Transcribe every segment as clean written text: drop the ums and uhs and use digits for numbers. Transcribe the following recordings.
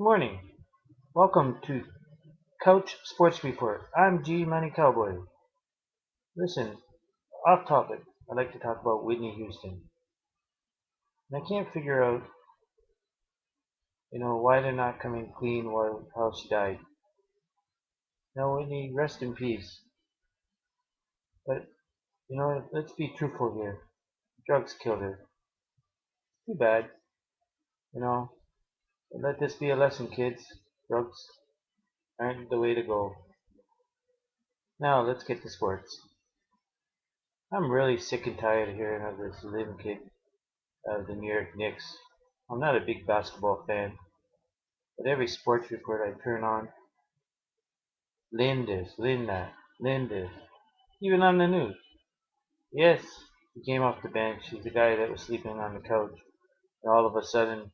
Good morning. Welcome to Couch Sports Report. I'm G Money Cowboy. Listen, off topic, I'd like to talk about Whitney Houston. And I can't figure out, why they're not coming clean while how she died. Now, Whitney, rest in peace. But, let's be truthful here. Drugs killed her. Too bad, you know. Let this be a lesson, kids. Drugs aren't the way to go. Now, let's get to sports. I'm really sick and tired of hearing of this Lynn kid of the New York Knicks. I'm not a big basketball fan, but every sports report I turn on, Lynn this, Lynn that, Lynn this. Even on the news. Yes, he came off the bench. He's the guy that was sleeping on the couch. And all of a sudden,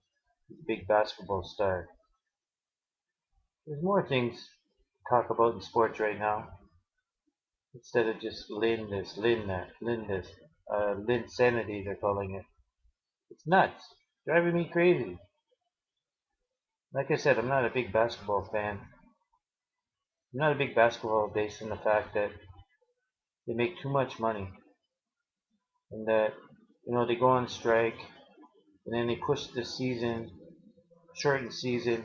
he's a big basketball star. There's more things to talk about in sports right now. Instead of just Lynn this, Lynn that, Lynn this. Lynn sanity, they're calling it. It's nuts. Driving me crazy. Like I said, I'm not a big basketball fan. I'm not a big basketball based on the fact that they make too much money and that they go on strike and then they push the season, shorten season.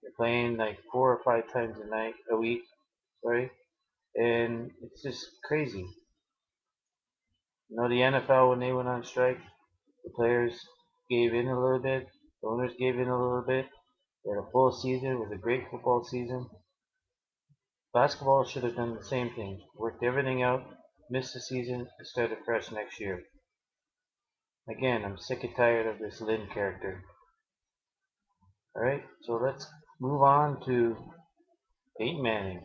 They're playing like 4 or 5 times a week, sorry, and it's just crazy. The NFL when they went on strike, the players gave in a little bit, the owners gave in a little bit. They had a full season, it was a great football season. Basketball should have done the same thing, worked everything out, missed the season, and started fresh next year. Again, I'm sick and tired of this Lynn character. Alright, so let's move on to Peyton Manning.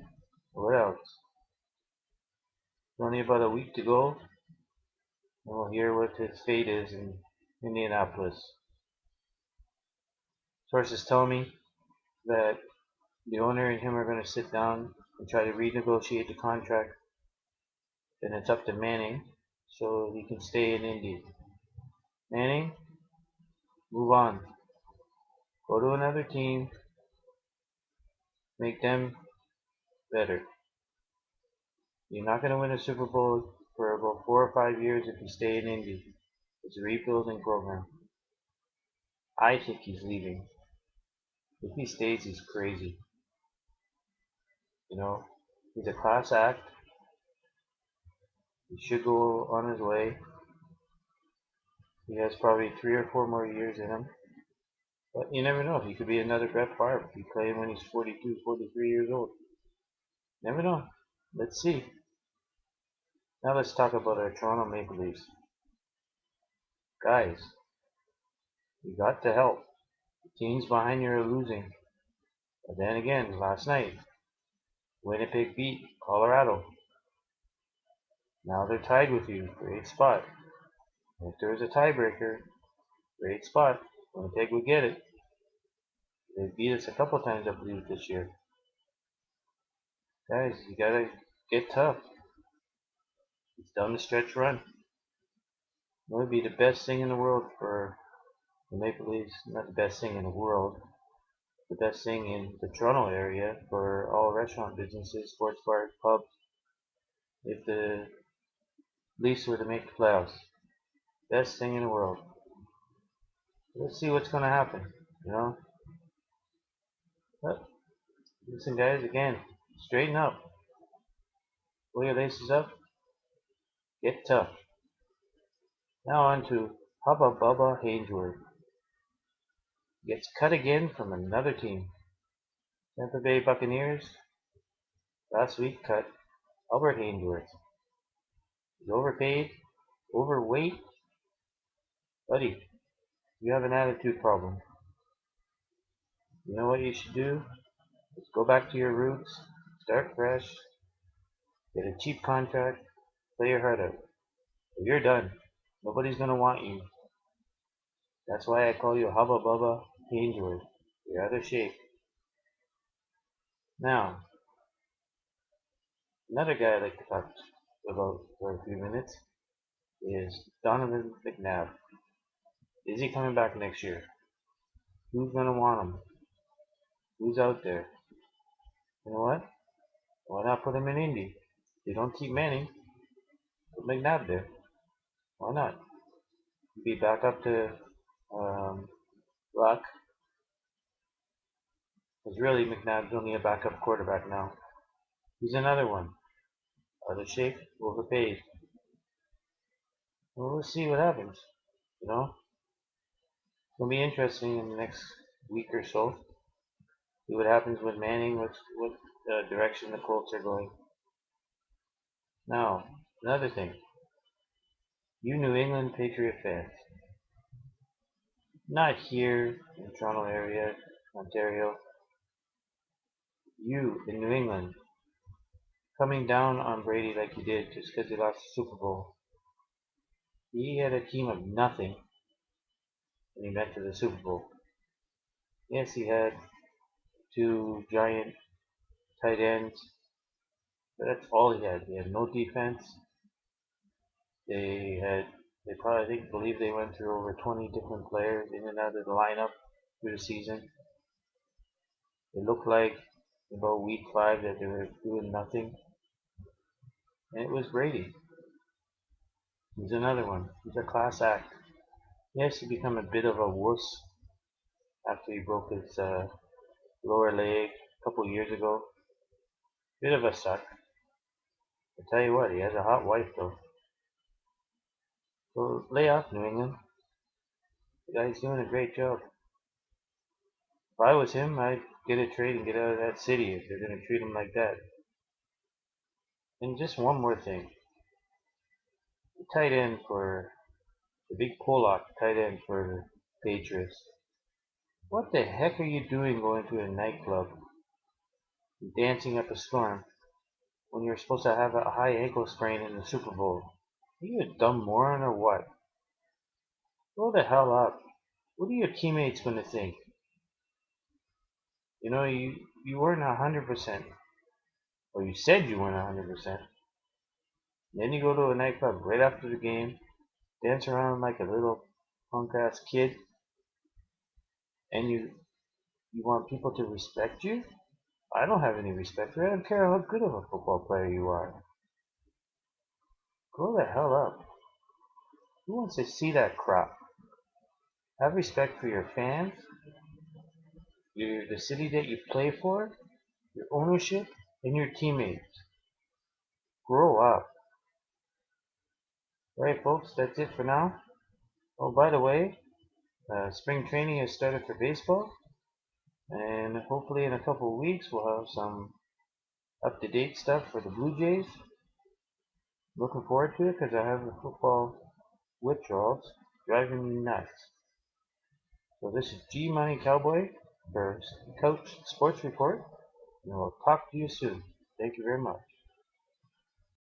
What else? Only about a week to go, and we'll hear what his fate is in Indianapolis. Sources tell me that the owner and him are going to sit down and try to renegotiate the contract. Then it's up to Manning so he can stay in Indy. Manning, move on. Go to another team. Make them better. You're not going to win a Super Bowl for about 4 or 5 years if you stay in Indy. It's a rebuilding program. I think he's leaving. If he stays, he's crazy. He's a class act. He should go on his way. He has probably 3 or 4 more years in him. But you never know. He could be another Brett Favre. He playing when he's 42, 43 years old. Never know. Let's see. Now let's talk about our Toronto Maple Leafs. Guys, you got to help. The teams behind you are losing. But then again, last night, Winnipeg beat Colorado. Now they're tied with you for 8th spot. If there was a tiebreaker, for 8th spot, Winnipeg would get it. They beat us a couple times, I believe, this year. Guys, you gotta get tough. It's down the stretch run. It would be the best thing in the world for the Maple Leafs. Not the best thing in the world. The best thing in the Toronto area for all restaurant businesses, sports bars, pubs. If the Leafs were to make the playoffs, best thing in the world. Let's see what's going to happen. But listen, guys, again, straighten up. Pull your laces up. Get tough. Now on to Hubba Bubba Hansworth. Gets cut again from another team. Tampa Bay Buccaneers last week cut Albert Hansworth. He's overpaid, overweight. Buddy, you have an attitude problem. You know what you should do? Just go back to your roots, start fresh, get a cheap contract, play your heart out. But you're done. Nobody's gonna want you. That's why I call you Hubba Bubba Hansworth. You're out of shape. Now, another guy I'd like to talk about for a few minutes is Donovan McNabb. Is he coming back next year? Who's gonna want him? Who's out there? You know what? Why not put him in Indy? They don't keep Manning. Put McNabb there. Why not? Be back up to um, Luck. Because really, McNabb's only a backup quarterback now. He's another one. Out of shape, overpaid. Well, we'll see what happens. You know, it'll be interesting in the next week or so. See what happens with Manning. What direction the Colts are going. Now, another thing. You New England Patriot fans, not here in the Toronto area, Ontario. You in New England, coming down on Brady like you did just because he lost the Super Bowl. He had a team of nothing when he went to the Super Bowl. Yes, he had two giant tight ends, but that's all he had. He had no defense. They had they probably I think believe they went through over 20 different players in and out of the lineup through the season. It looked like about week 5 that they were doing nothing, and it was Brady. He's another one. He's a class act. Yes, he become a bit of a wuss after he broke his lower leg a couple years ago. Bit of a suck. I tell you what, he has a hot wife though. So lay off New England. The guy's doing a great job. If I was him, I'd get a trade and get out of that city if they're going to treat him like that. And just one more thing. The tight end for the big Pollock tight end for the Patriots. What the heck are you doing going to a nightclub and dancing up a storm when you're supposed to have a high ankle sprain in the Super Bowl? Are you a dumb moron or what? Grow the hell up. What are your teammates going to think? You know, you weren't 100%, or you said you weren't 100%. Then you go to a nightclub right after the game, dance around like a little punk ass kid, and you want people to respect you? I don't have any respect for you. I don't care how good of a football player you are. Grow the hell up. Who wants to see that crap? Have respect for your fans, the city that you play for, your ownership, and your teammates. Grow up. Alright, folks, that's it for now. Oh, by the way, spring training has started for baseball, and hopefully in a couple of weeks we'll have some up-to-date stuff for the Blue Jays. Looking forward to it because I have the football withdrawals driving me nuts. So this is G Money Cowboy for Coach Sports Report, and we'll talk to you soon. Thank you very much.